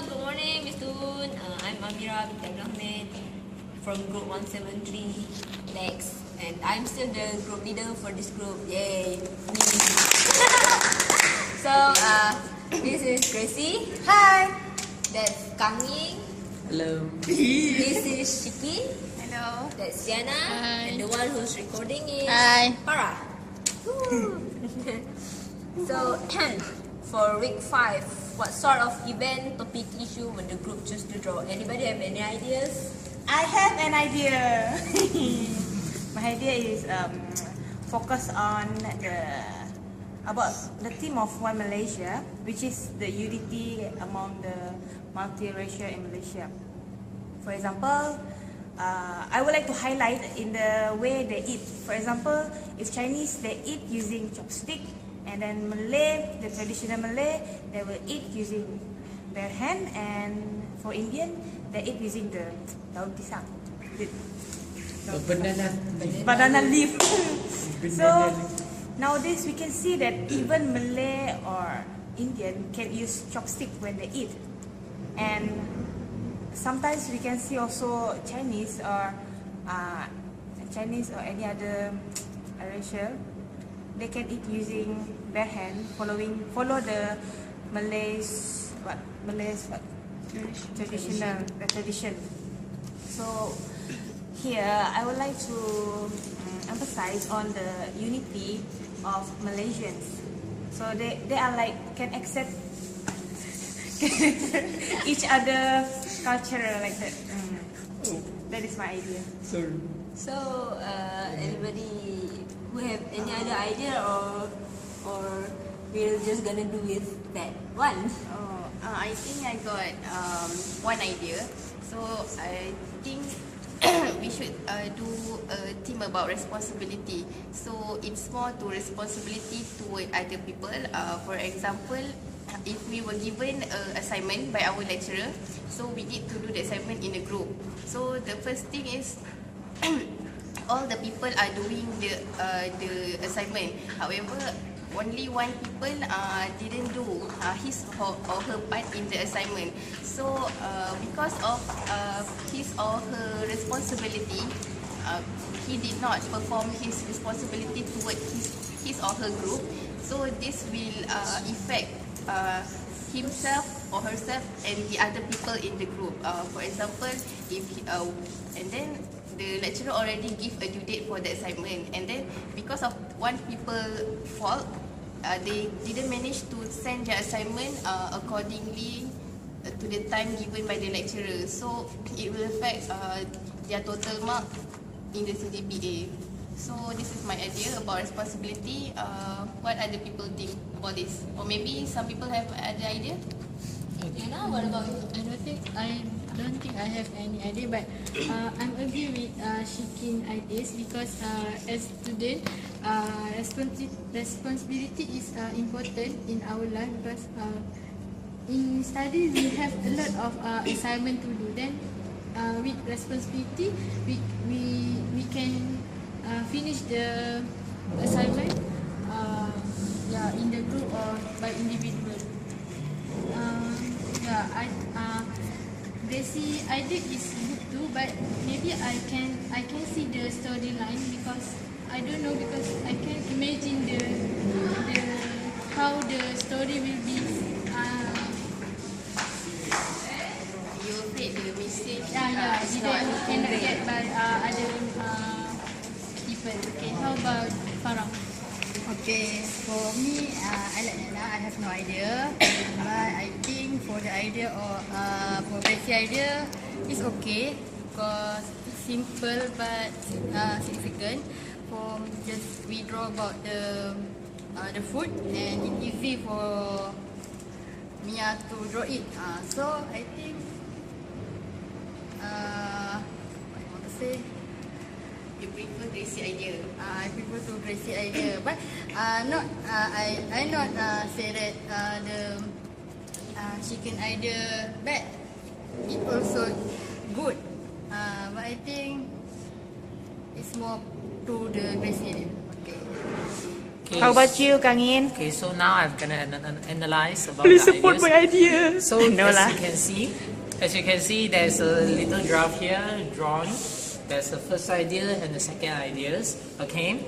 good morning, Miss Tun. I'm Amira bin Ahmed from Group 173, Lax, and I'm still the group leader for this group. Yay! Me. So, this is Gracie. Hi. That's Kang Ying. Hello. This is Shiki. Hello. That's Siana. Hi. And the one who's recording is Hi. Farah. So, for week 5, what sort of event, topic, issue would the group choose to draw? Anybody have any ideas? I have an idea. My idea is focus on about the theme of One Malaysia, which is the unity among the multiracial in Malaysia. For example, I would like to highlight in the way they eat. For example, if Chinese, they eat using chopstick, and then Malay, the traditional Malay, they will eat using their hand, and for Indian, they eat using the daun pisang. Banana leaf. So nowadays we can see that even Malay or Indian can use chopstick when they eat, and sometimes we can see also Chinese or any other racial, they can eat using their hand, follow the Malays tradition. So here I would like to emphasize on the unity of Malaysians. So they are like can accept each other culture like that. That is my idea. So, anybody who have any other idea or we're just gonna do with that one? I think I got one idea. So I think we should do a theme about responsibility. So it's more to responsibility toward other people. For example, if we were given an assignment by our lecturer, so we need to do the assignment in a group. So the first thing is all the people are doing the assignment. However, only one people didn't do his or her part in the assignment. So because of his or her responsibility, he did not perform his responsibility toward his or her group. So this will affect himself or herself and the other people in the group. For example, if and then the lecturer already give a due date for the assignment, and then because of one people fault, they didn't manage to send their assignment accordingly to the time given by the lecturer. So it will affect their total mark in the CGPA. So this is my idea about responsibility. What other people think about this? Or maybe some people have other idea? Yana, what about you? I don't think I have any idea, but I'm agree with Shikin ideas because as student, responsibility is important in our life because in study we have a lot of assignment to do. Then with responsibility, we can finish the assignment in the group or by individual. Gracie idea is good too, but maybe I can see the storyline because I don't know, because I can imagine the how the story will be. You afraid the message? Cannot get by other people. Okay, how about Farah? Okay, for me, I like Nana. I have no idea, but I think for the idea or for basic idea, it's okay because it's simple but significant. For just we draw about the food and it's easy for Mia to draw it. So I think what I want to say. You prefer Gracie idea? I prefer to Gracie idea, but I not say that the chicken idea bad. It also good, but I think it's more to the Gracie idea. Okay. How about you, Kang In? Okay, so now I'm gonna analyze about Please the support ideas. my idea. So No as lah. you can see, there's a little draft here drawn. There's the first idea and the second ideas. Okay,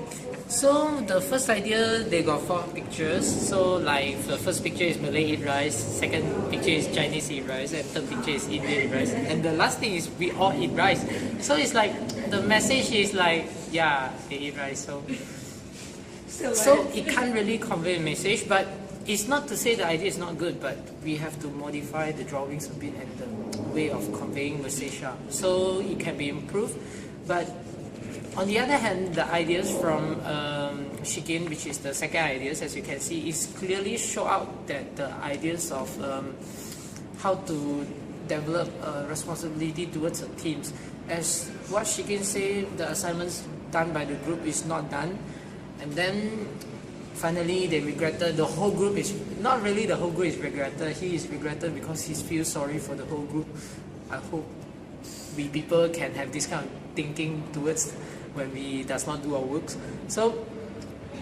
so the first idea they got 4 pictures. So like the first picture is Malay eat rice, second picture is Chinese eat rice, and third picture is Indian eat rice, and the last thing is we all eat rice. So it's like the message is like, yeah, they eat rice. So it can't really convey a message, but it's not to say the idea is not good, but we have to modify the drawings a bit and the way of conveying message. So it can be improved, but on the other hand, the ideas from Shikin, which is the second ideas, as you can see, is clearly show out that the ideas of how to develop responsibility towards the teams. As what Shikin said, the assignments done by the group is not done. And then finally they regretted, the whole group is, not really the whole group is regretted, he is regretted because he feels sorry for the whole group. I hope we people can have this kind of thinking towards when we does not do our works. So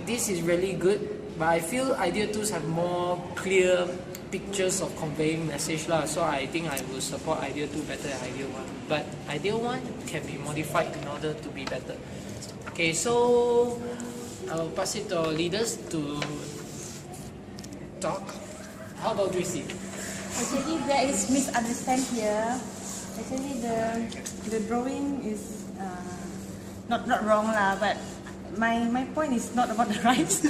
this is really good, but I feel idea 2s have more clear pictures of conveying message lah. So I think I will support idea 2 better than idea 1. But idea 1 can be modified in order to be better. Okay, so I'll pass it to our leaders to talk. How about Gracie? Actually, there is misunderstand here. Actually, the drawing is not wrong lah, but my point is not about the rights.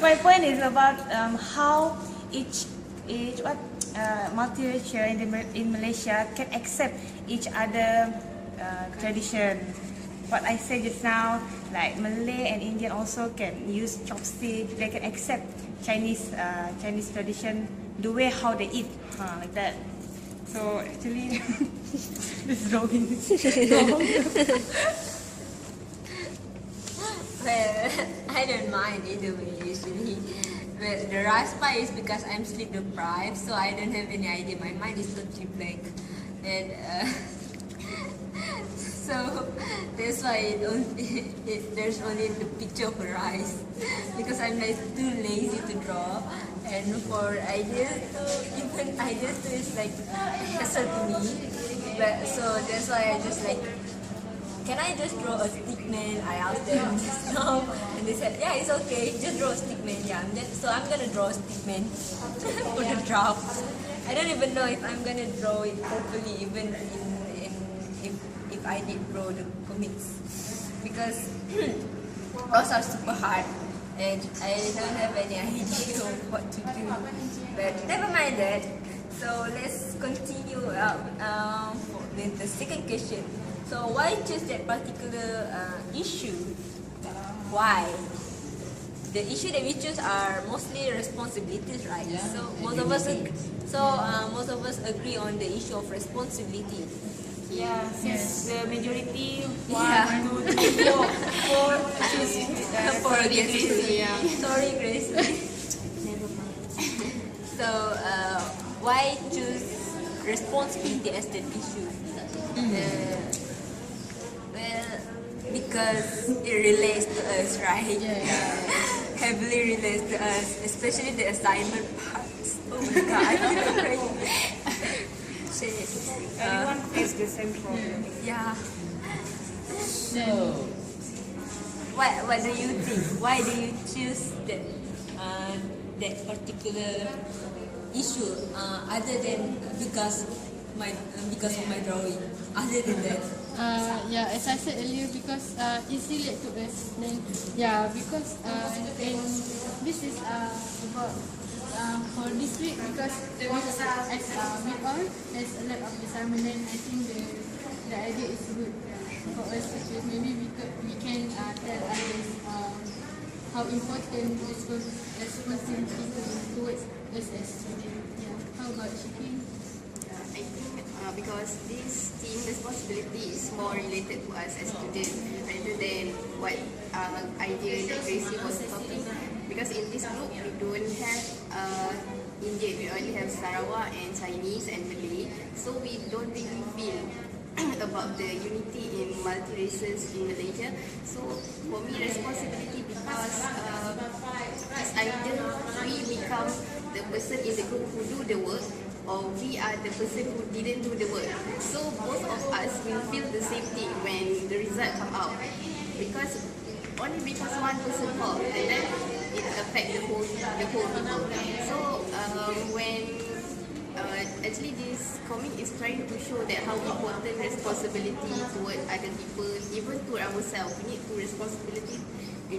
My point is about how each multiracial in Malaysia can accept each other tradition. What I said just now, like Malay and Indian also can use chopstick. They can accept Chinese tradition, the way how they eat, like that. So actually, this drawing is wrong. Well, I don't mind either way usually. Well, the rice part is because I'm sleep deprived, so I don't have any idea. My mind is totally blank, and so that's why there's only the picture of rice because I'm like too lazy to draw. And for ideas too, even ideas too is like hassle to me. But so that's why I just like, can I just draw a stick man? I asked them just now, and they said, yeah, it's okay, just draw a stick man. Yeah, so I'm gonna draw a stick man for the draft. I don't even know if I'm gonna draw it properly, even if I did draw the comics, because those are super hard, and I don't have any idea of what to do. But never mind that. So let's continue with the second question. So why choose that particular issue? Why? The issue that we choose are mostly responsibilities, right? Yeah, So most of us agree on the issue of responsibility. Yeah, since the majority Yeah. 1, 2, 3, 4 choose For Gracie, yeah. Sorry, Gracie. So why choose responsibility as the issue? Well, because it relates to us, right? Heavily relates to us, especially the assignment parts. Oh my god, I feel afraid. Shit. everyone face the same problem. Yeah. So, What do you think? Why do you choose that particular issue? Other than because of my drawing. Other than that. Yeah, as I said earlier, because it's related to us. Then because and this is about for this week, because as we all there's a lot of assignment. Then I think the idea is good for us, because maybe we can tell others how important responsibility towards us as students. Yeah. How about Shikin? I think because this team responsibility is more related to us as students rather than what idea that Gracie was talking. Because in this group we don't have Indian, we only have Sarawak and Chinese and Malay, so we don't really feel about the unity in multi-races in Malaysia. So for me, responsibility because this idea we become the person in the group who do the work, or we are the person who didn't do the work. So both of us will feel the same thing when the result come out, because only because one person fault and then it affect the whole people. So when actually this comic is trying to show that how important responsibility toward other people, even to ourselves. We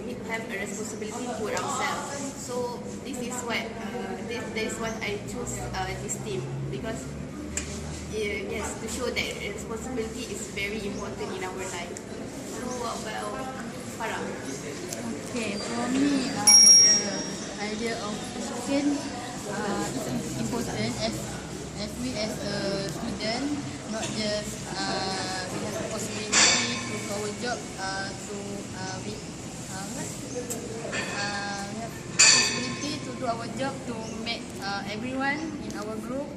need to have a responsibility toward ourselves. So this is what that's what I choose this theme, because yes, to show that responsibility is very important in our life. So what about Farah? Okay, for me, the idea of education is important as we as a student, not just we have the possibility to do our job we have possibility to do our job to make everyone in our group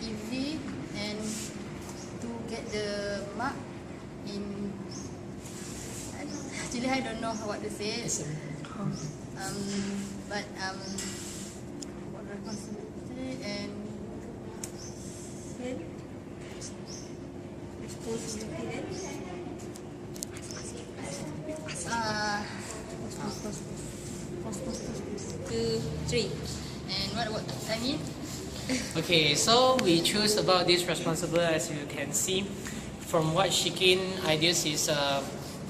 easy and to get the mark in. Actually, I don't know what to say. But what responsibility and Two, three. and what I mean. Okay, so we choose about this responsible, as you can see from what Shikin ideas is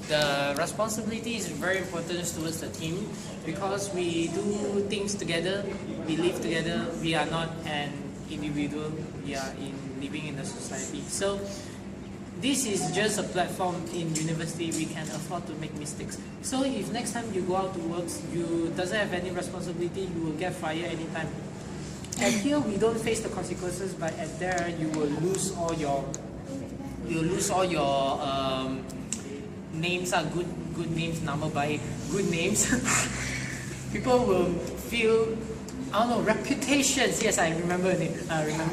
the responsibility is very important towards the team, because we do things together, we live together, we are not an individual, we are living in a society. So this is just a platform in university, we can afford to make mistakes. So if next time you go out to work, you doesn't have any responsibility, you will get fired anytime. At here we don't face the consequences, but at there you will lose all your names are good names, number by good names. People will feel, I don't know, reputations. Yes, I remember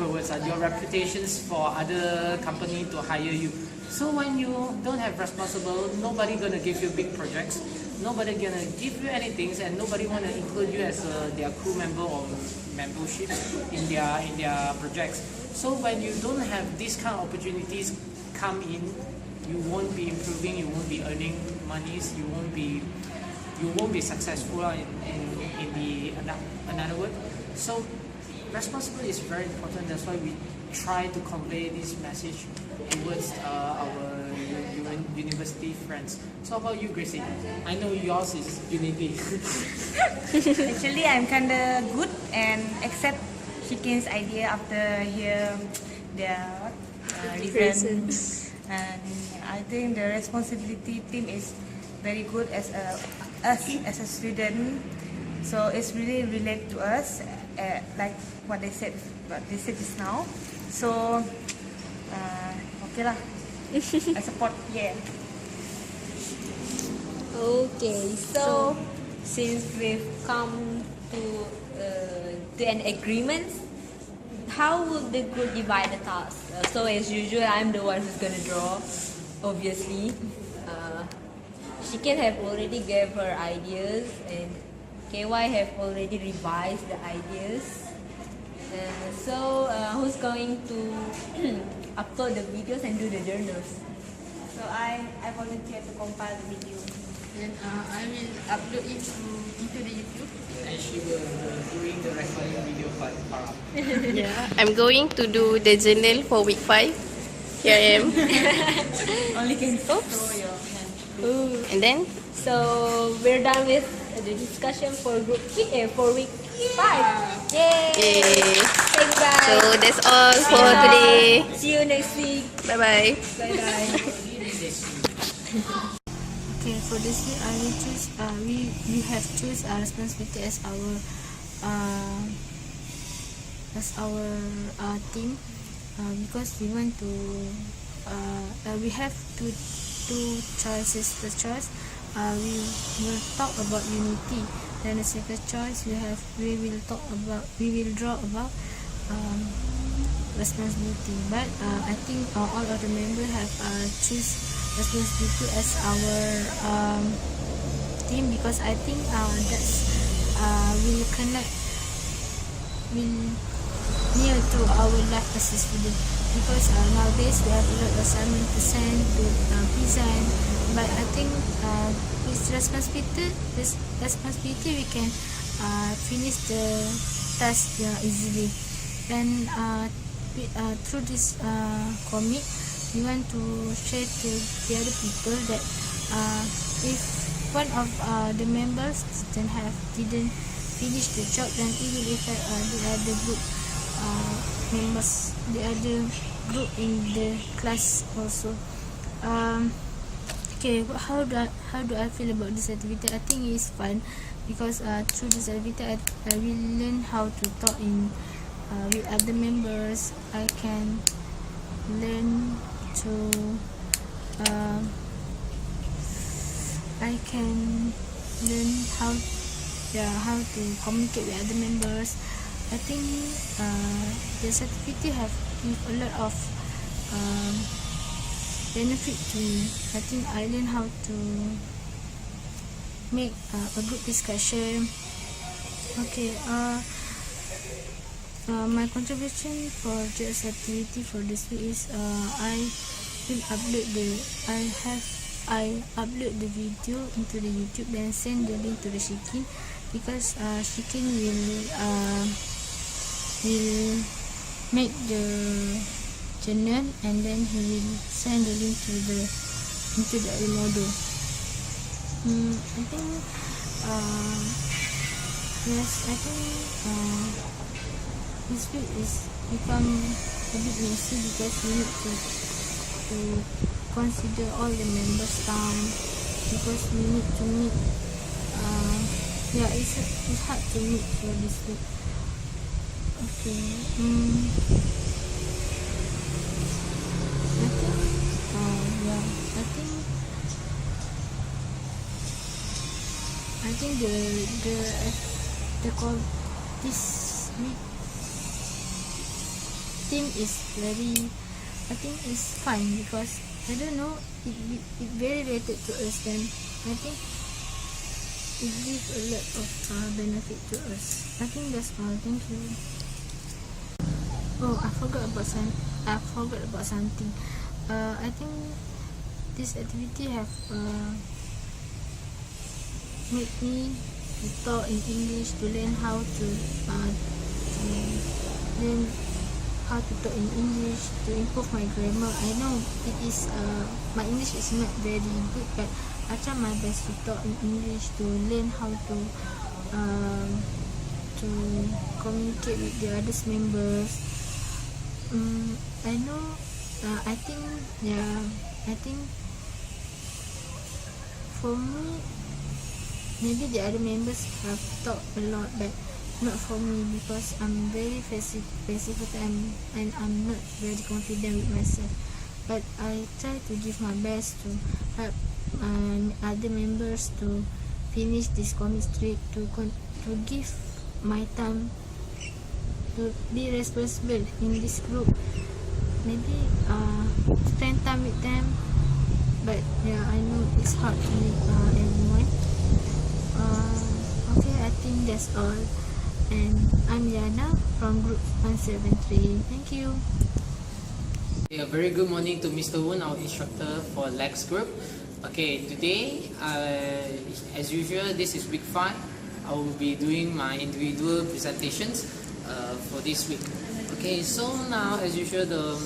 words. Your reputations for other company to hire you. So when you don't have responsible, nobody gonna give you big projects. Nobody gonna give you anything, and nobody wanna include you as their crew member or membership in their projects. So when you don't have these kind of opportunities come in, you won't be improving, you won't be earning monies, you won't be successful in the another word. So responsibility is very important. That's why we try to convey this message towards our university friends. So how about you, Gracie? I know yours is unity. Actually, I'm kinda good and accept Shikin's idea after hear their reasons. And I think the responsibility team is very good as a student. So it's really relate to us, like what they said just now. So okay lah. I support. Yeah. Okay, so since we've come to an agreement, how would the group divide the task? So as usual, I'm the one who's gonna draw, obviously. Shikin have already gave her ideas, and KY have already revised the ideas. So who's going to upload the videos and do the journals? So I volunteer to compile the video. Then I will upload it into the YouTube. And she will doing the recording video for Farah. I'm going to do the journal for week 5. Here I am. Only can Oops. throw your hand. Ooh. And then So we're done with the discussion for for week 5. Yay! Yay. Thanks guys. so that's all for today. See you next week. Bye bye. Bye bye. Okay, for this week I will choose. We have choose responsibility as our team because we want to. We have two choices. The choice we will talk about unity. Then the second choice we will draw about responsibility. But I think all of the members have choose responsibility as our team, because I think that's will connect will near to our life as a student, because nowadays we have a lot of assignment to send to present, but I think with responsibility we can finish the task easily. And through this comic, we want to share to the other people that if one of the members didn't finish the job, then it will affect the other group members, the other group in the class also. Okay, how do I feel about this activity? I think it's fun, because through this activity I will learn how to talk in with other members. I can learn to how to communicate with other members. I think this activity have give a lot of benefit to me. I think I learn how to make a group discussion. Okay, my contribution for this activity for this week is I upload the video into the YouTube, then send the link to the Shikin, because Shikin will make the channel, and then he will send the link into the model. I think this week is become a bit messy, because we need to consider all the members' time, because we need to meet. It's hard to meet for this week. Okay. I think this week theme is I think it's fine, because I don't know, it very related to us, then I think it gives a lot of benefit to us. I think that's all. Thank you. Oh, I forgot about something. I think this activity have made me to talk in English, to learn how to talk in English, to improve my grammar. I know it is my English is not very good, but I try my best to talk in English, to learn how to communicate with the other members. I know. I think for me, maybe the other members have talked a lot, but not for me, because I'm very passive and I'm not very confident with myself. But I try to give my best to help other members to finish this comic strip, to give my time to be responsible in this group. Maybe spend time with them, but I know it's hard to meet everyone. Okay, I think that's all. And I'm Yana from group 173. Thank you. A very good morning to Mr. Woon, our instructor for Lax group. Okay, today, as usual, this is week 5. I will be doing my individual presentations for this week. Okay, so now, as usual, the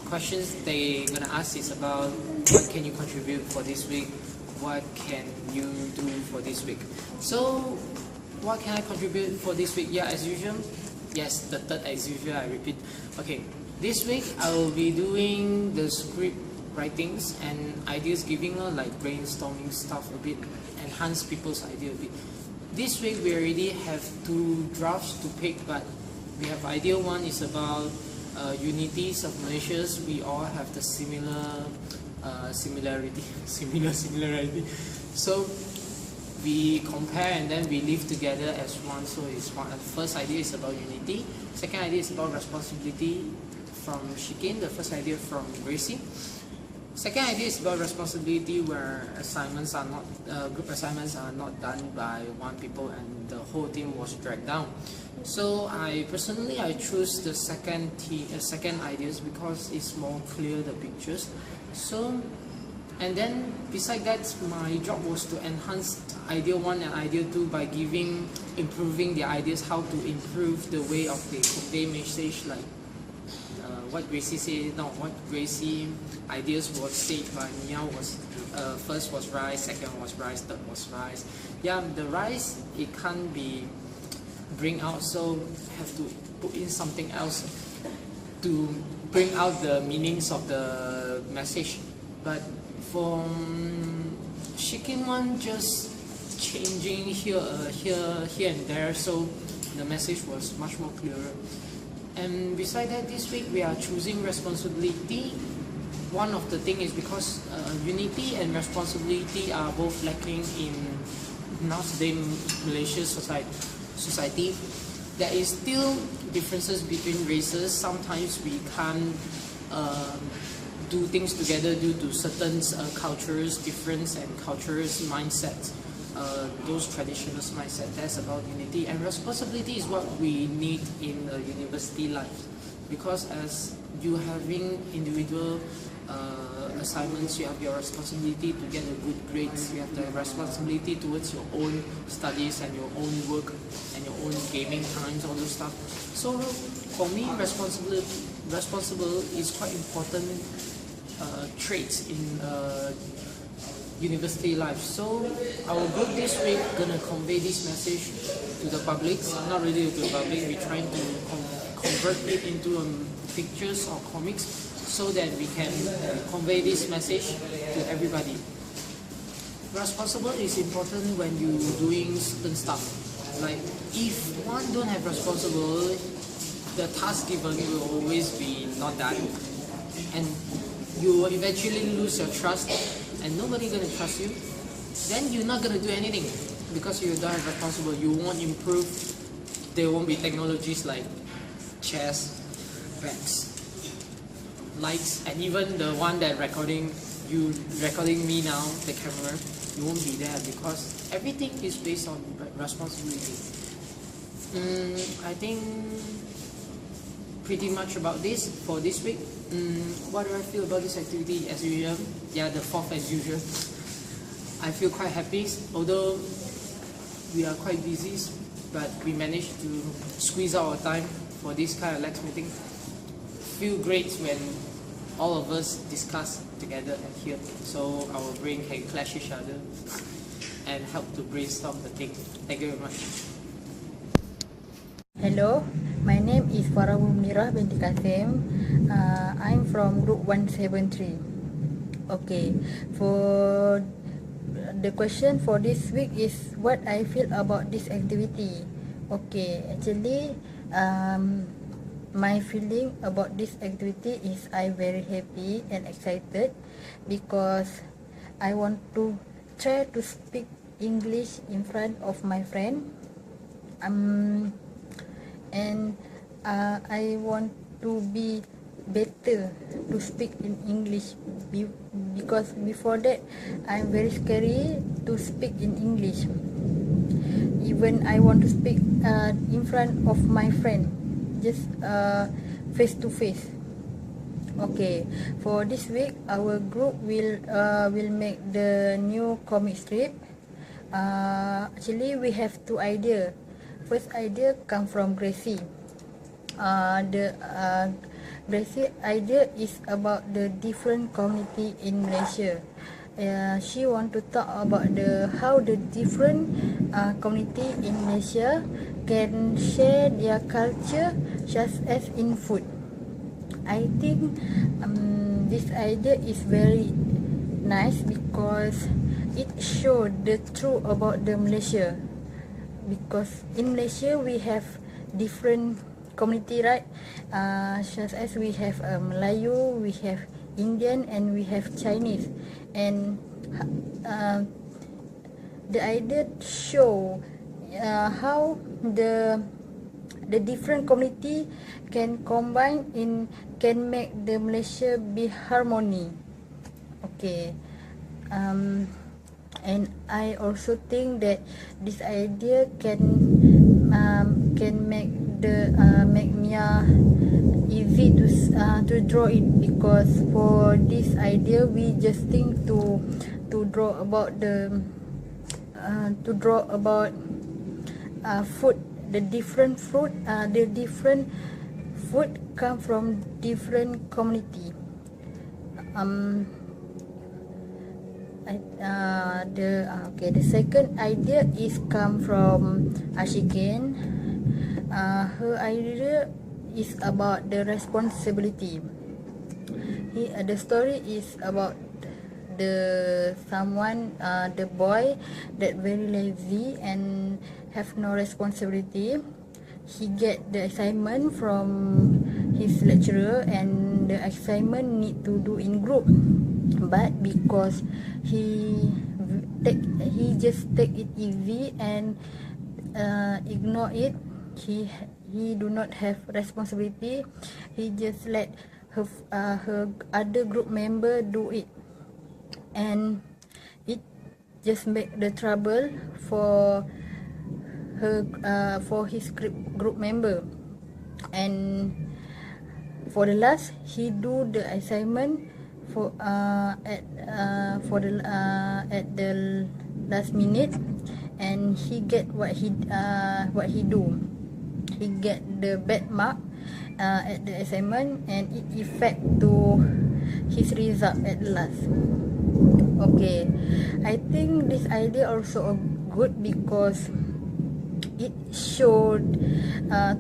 questions they're gonna ask is about what can you contribute for this week, what can you do for this week. So, what can I contribute for this week? Yeah, as usual. Yes, the third as usual, I repeat. Okay, this week I will be doing the script writings and ideas giving, like brainstorming stuff a bit, enhance people's idea a bit. This week we already have 2 drafts to pick, but we have idea 1 is about unities of Malaysia. We all have the similarity. So we compare and then we live together as one. So it's one. The first idea is about unity. Second idea is about responsibility from Shikin. The first idea from Gracie. Second idea is about responsibility, where assignments are not group assignments are not done by one people and the whole team was dragged down. So I choose the second ideas because it's more clear, the pictures. So, and then beside that, my job was to enhance idea 1 and idea 2 by improving the ideas, how to improve the way of the convey message, like what Gracie said. No, what Gracie ideas was said by Mia was first was rice, second was rice, third was rice. Yeah, the rice, it can't be bring out, so have to put in something else to bring out the meanings of the message. But for Shikin one, just changing here and there, so the message was much more clearer. And beside that, this week we are choosing responsibility. One of the things is because unity and responsibility are both lacking in nowadays Malaysia society. There is still differences between races. Sometimes we can't do things together due to certain cultures, difference and cultures mindsets. Those traditional mindset. That's about unity, and responsibility is what we need in a university life, because as you having individual assignments, you have your responsibility to get a good grades, you have the responsibility towards your own studies and your own work and your own gaming times, all those stuff. So for me, responsible is quite important traits in university life. So our group this week gonna convey this message to the public, not really to the public. We're trying to convert it into pictures or comics so that we can convey this message to everybody. Responsible is important when you're doing certain stuff. Like if one don't have responsible, the task given will always be not done, and you will eventually lose your trust and nobody gonna trust you. Then you're not gonna do anything because you don't have responsible. You won't improve. There won't be technologies like chairs, bags, lights, and even the one that recording me now, the camera, you won't be there because everything is based on responsibility. I think pretty much about this for this week. What do I feel about this activity as usual? Yeah, the fourth as usual. I feel quite happy, although we are quite busy, but we managed to squeeze out our time for this kind of Lax meeting. Feel great when all of us discuss together and here, so our brain can clash each other and help to brainstorm the thing. Thank you very much. Hello, my name is Farah Mirah binti Kasim. I'm from group 173. Okay, for the question for this week is what I feel about this activity. Okay, actually, my feeling about this activity is I very happy and excited because I want to try to speak English in front of my friend. And I want to be better to speak in English because before that I'm very scary to speak in English. Even I want to speak in front of my friend, just face to face. Okay, for this week our group will make the new comic strip. Actually we have two ideas. First idea come from Gracie. Gracie idea is about the different community in Malaysia. She want to talk about how the different community in Malaysia can share their culture just as in food. I think this idea is very nice because it shows the truth about the Malaysia. Because in Malaysia we have different community, right? Such as we have Melayu, we have Indian, and we have Chinese. And the idea show how the different community can combine in can make the Malaysia be harmony. Okay. And I also think that this idea can make the make Mia easy to draw it, because for this idea we just think to draw about food, the different food come from different community. The second idea is come from Ashikin. Her idea is about the responsibility. The story is about the boy that very lazy and have no responsibility. He get the assignment from his lecturer, and the assignment need to do in group, but because he just take it easy and ignore it, he do not have responsibility. He just let her other group member do it, and it just make the trouble for his group member. And for the last, he do the assignment at the last minute, and he get what he do. He get the bad mark at the assignment, and it affect to his result at last. Okay, I think this idea also good because it showed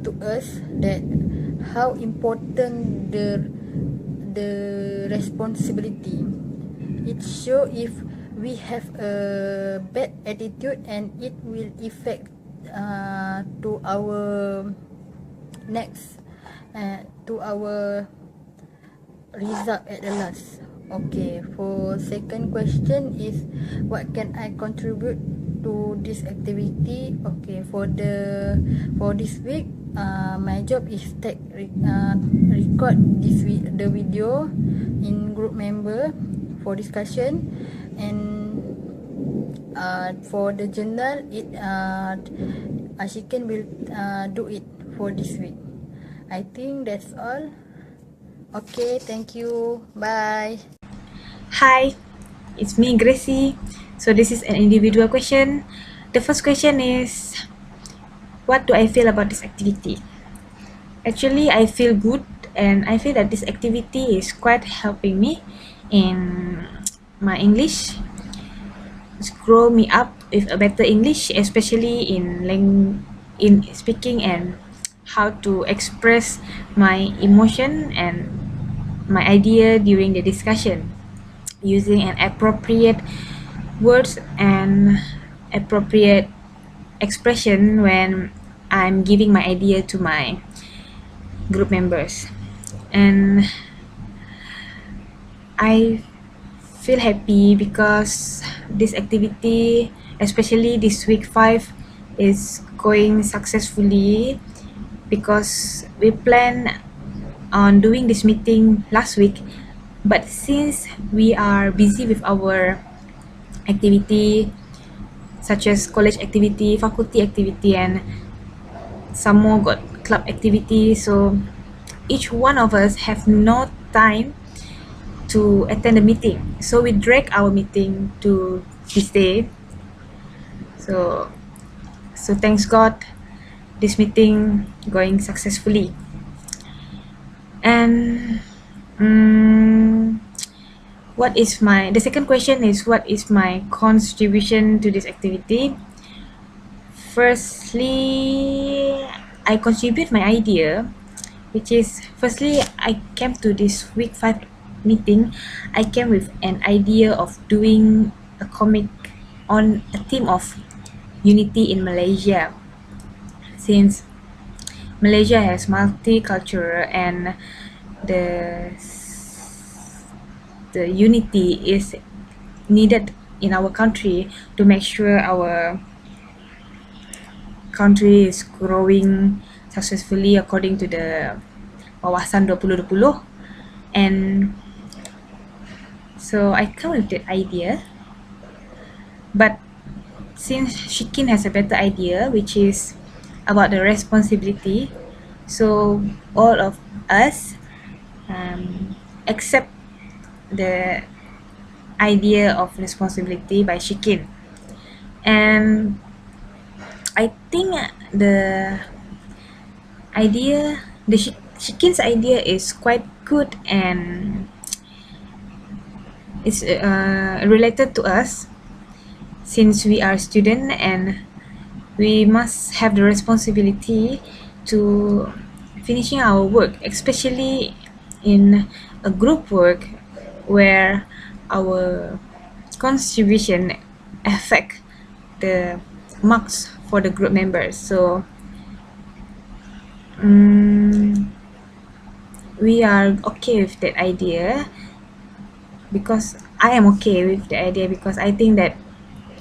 to us that how important the responsibility. It show if we have a bad attitude, and it will affect to our next to our result at the last. Okay, for second question is what can I contribute to this activity? Okay, for this week, my job is record the video in group member for discussion, and for the journal, Ashikin will do it for this week. I think that's all. Okay, thank you. Bye. Hi, it's me, Gracie. So this is an individual question. The first question is, what do I feel about this activity? Actually, I feel good, and I feel that this activity is quite helping me in my English. It's grow me up with a better English, especially in speaking and how to express my emotion and my idea during the discussion, using an appropriate words and appropriate expression when I'm giving my idea to my group members. And I feel happy because this activity, especially this week 5, is going successfully, because we plan on doing this meeting last week, but since we are busy with our activity such as college activity, faculty activity, and some more got club activity, so each one of us have no time to attend the meeting, so we drag our meeting to this day. So thanks God, this meeting going successfully. And the second question is, what is my contribution to this activity? Firstly, I contribute my idea, which is, firstly, I came to this week 5 meeting. I came with an idea of doing a comic on a theme of unity in Malaysia, since Malaysia has multicultural, and the unity is needed in our country to make sure our country is growing successfully according to the Wawasan 2020. And so I come with the idea, but since Shikin has a better idea, which is about the responsibility, so all of us accept the idea of responsibility by Shikin. And I think the idea, the Shikin's idea is quite good, and it's related to us since we are student, and we must have the responsibility to finishing our work, especially in a group work where our contribution affect the marks for the group members. So we are okay with that idea, because I am okay with the idea, because I think that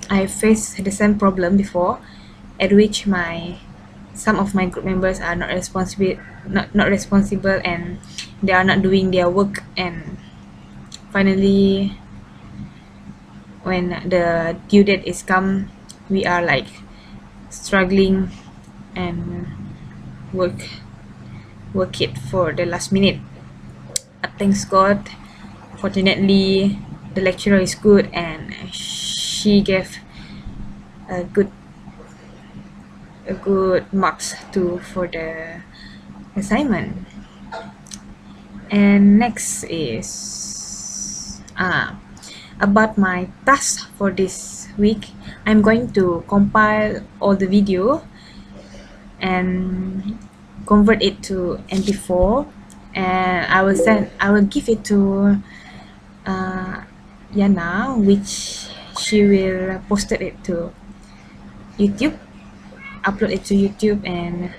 I faced the same problem before, at which some of my group members are not responsible, and they are not doing their work, and finally when the due date is come, we are like struggling and work it for the last minute. But thanks God, fortunately the lecturer is good, and she gave a good marks for the assignment. And next is about my task for this week. I'm going to compile all the video and convert it to MP4, and I will give it to Yana, which she will post it to YouTube, upload it to YouTube. And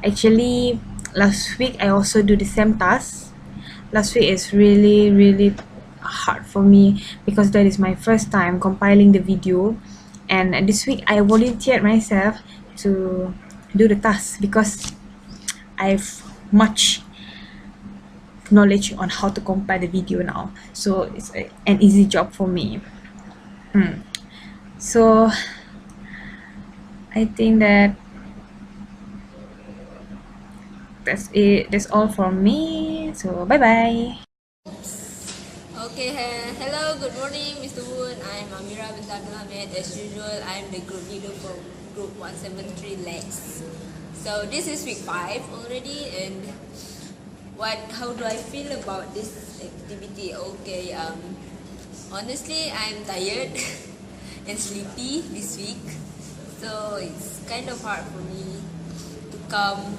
actually last week I also do the same task. Last week is really hard for me, because that is my first time compiling the video, and this week I volunteered myself to do the task, because I've much knowledge on how to compile the video now, so it's an easy job for me. So I think that that's it. That's all from me. So bye bye. Okay, hello, good morning, Mr. Woon. I'm Amira bint Abdul Hamid. As usual, I'm the group leader for group 173 Lax. So this is week 5 already, and how do I feel about this activity? Okay, honestly, I'm tired and sleepy this week, so it's kind of hard for me to come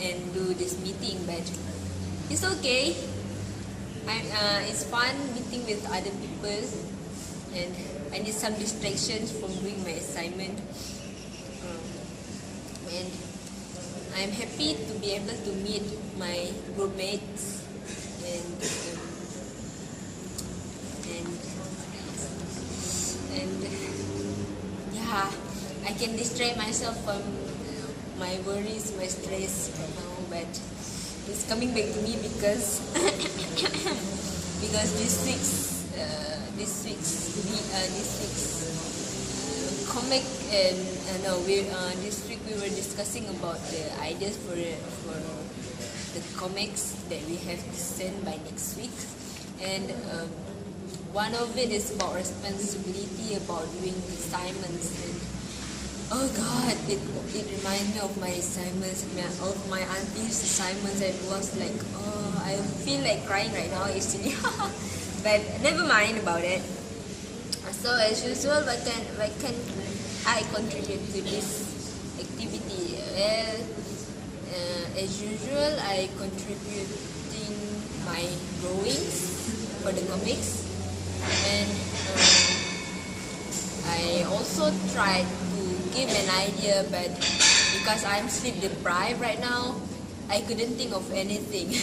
and do this meeting, but it's okay. It's fun meeting with other people, and I need some distractions from doing my assignment. And I'm happy to be able to meet my group mates, and yeah, I can distract myself from my worries, my stress right now, but it's coming back to me because this week's comic, and this week we were discussing about the ideas for the comics that we have to send by next week, and one of it is about responsibility about doing assignments. And oh God, it reminds me of my assignments, of my auntie's assignments, and it was like, oh, I feel like crying right now actually. But never mind about it. So as usual, what can I contribute to this activity? Well, as usual, I contributing my drawings for the comics, and I also tried to give an idea, but because I'm sleep deprived right now, I couldn't think of anything.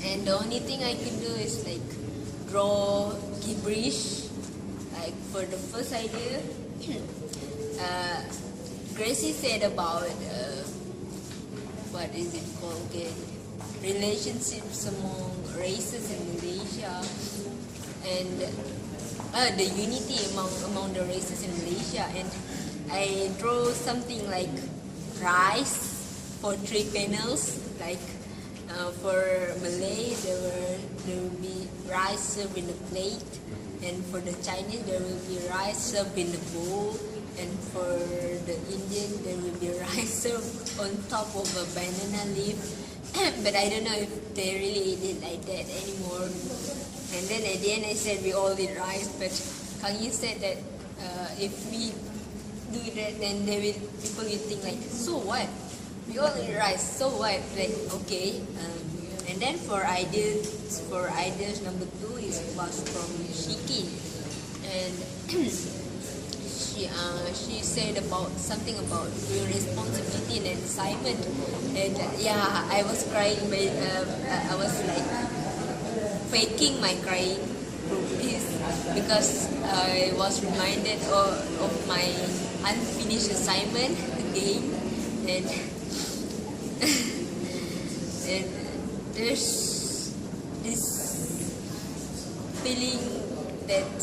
And the only thing I can do is like draw gibberish. Like for the first idea, Gracie said about what is it called again? Relationships among races in Malaysia, and the unity among the races in Malaysia. And I draw something like rice for 3 panels, like for Malay there will be rice served in a plate, and for the Chinese there will be rice served in a bowl, and for the Indian there will be rice served on top of a banana leaf. But I don't know if they really eat it like that anymore. And then at the end I said we all eat rice, but Kang Yi said that if we do that, then people will think like, so what? We all eat rice, so what? Like, okay. And then for ideas number 2 was from Shiki, and she said about something about doing responsibility and assignment, and yeah, I was crying, but I was like faking my crying because I was reminded of my unfinished assignment again, and and there's this feeling that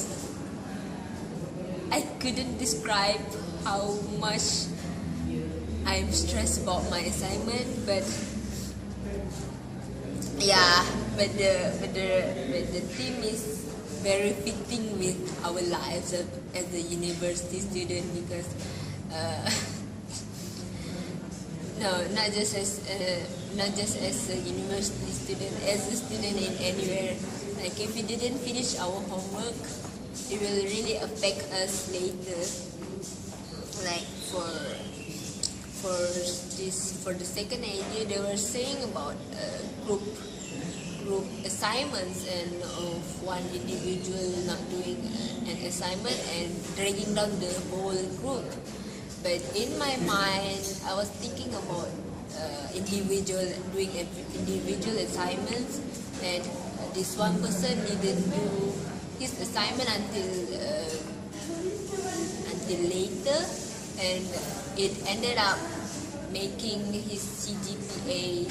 I couldn't describe how much I'm stressed about my assignment, but yeah, but the theme is very fitting with our lives as a university student, because no, not just as a university student, as a student in anywhere. Like if we didn't finish our homework, it will really affect us later. Like for the second idea, they were saying about group assignments, and of one individual not doing an assignment and dragging down the whole group. But in my mind, I was thinking about doing individual assignments, and this one person didn't do his assignment until later, and it ended up making his CGPA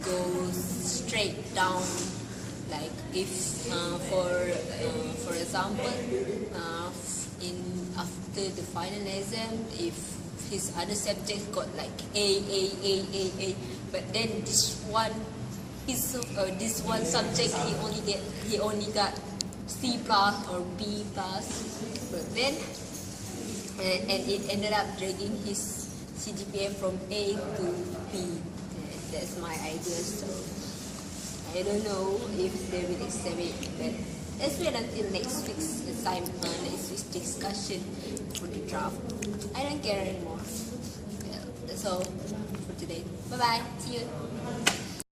go straight down. Like if for example, after the final exam, if his other subjects got like A, but then this one subject he only got C plus or B plus, but then and it ended up dragging his CGPA from A to B. That's my idea. So I don't know if they will accept it, but let's wait until next week's assignment, next week's discussion for the draft. I don't care anymore. Yeah, that's all for today. Bye bye. See you.